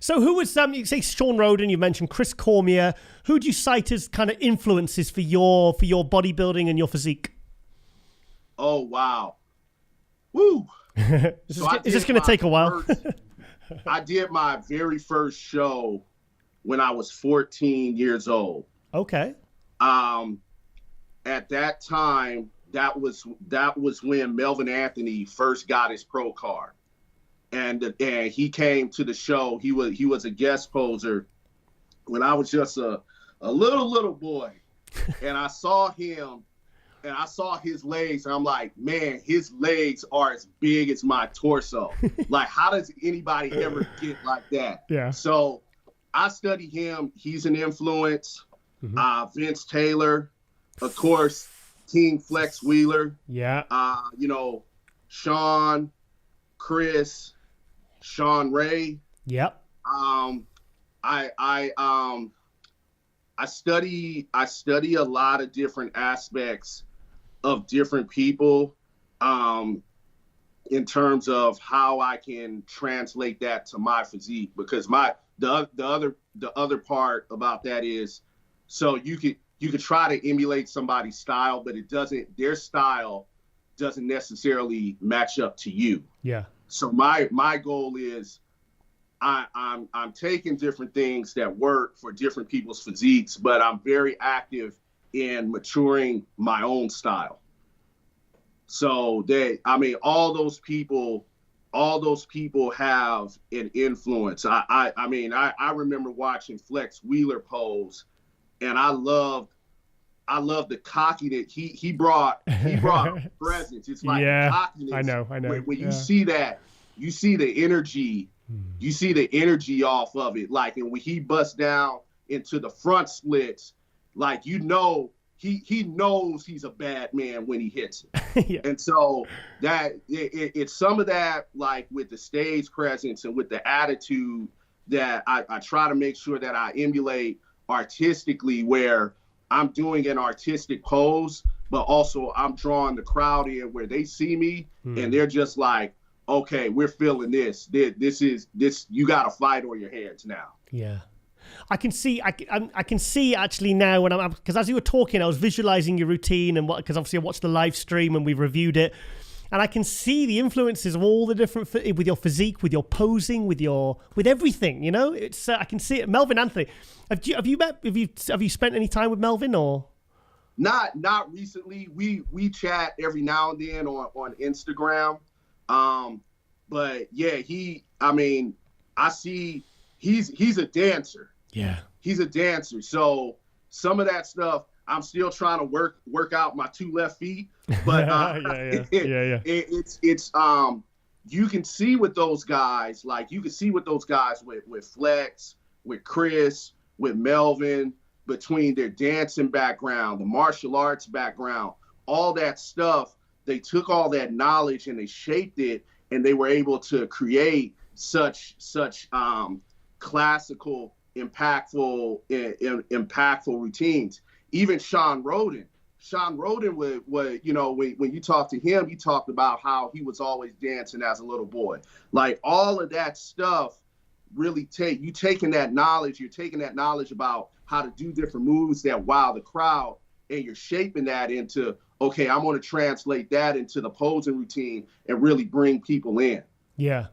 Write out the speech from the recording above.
So who was, you say Sean Roden, you mentioned Chris Cormier. Who do you cite as kind of influences for your bodybuilding and your physique? Oh, wow. Woo. Is this going to take a while? I did my very first show when I was 14 years old. Okay. At that time, that was when Melvin Anthony first got his pro card. And he came to the show. He was a guest poser when I was just a little boy. And I saw him and I saw his legs, and I'm like, man, his legs are as big as my torso. Like, how does anybody ever get like that? Yeah. So I study him. He's an influence. Mm-hmm. Vince Taylor, of course, King Flex Wheeler. Yeah. Sean, Chris, Sean Ray. Yep. I study a lot of different aspects of different people in terms of how I can translate that to my physique, because the other part about that is, so you could try to emulate somebody's style, but their style doesn't necessarily match up to you. Yeah. So my goal is I'm taking different things that work for different people's physiques, but I'm very active in maturing my own style. So all those people have an influence. I remember watching Flex Wheeler pose, and I loved the cockiness. He brought presence. It's like cockiness. I know. When you see that, you see the energy. You see the energy off of it. Like, and when he busts down into the front splits, like, he knows he's a bad man when he hits it. Yeah. And so that it's some of that, like with the stage presence and with the attitude, that I try to make sure that I emulate artistically, where I'm doing an artistic pose, but also I'm drawing the crowd in where they see me and they're just like, okay, we're feeling this. This you got to fight on your hands now. Yeah. I can see actually now when because as you were talking, I was visualizing your routine, and because obviously I watched the live stream and we reviewed it, and I can see the influences of all the different, with your physique, with your posing, with everything. It's I can see it. Melvin Anthony, have you spent any time with Melvin or? Not recently. We chat every now and then on Instagram. But yeah, I see he's a dancer. Yeah. He's a dancer. So some of that stuff, I'm still trying to work out my two left feet, but it's you can see with those guys, with Flex, with Chris, with Melvin, between their dancing background, the martial arts background, all that stuff. They took all that knowledge and they shaped it, and they were able to create such classical, impactful routines. Even Sean Roden would when you talk to him, he talked about how he was always dancing as a little boy. Like, all of that stuff really you're taking that knowledge about how to do different moves that wow the crowd, and you're shaping that into, okay, I'm going to translate that into the posing routine and really bring people in. Yeah.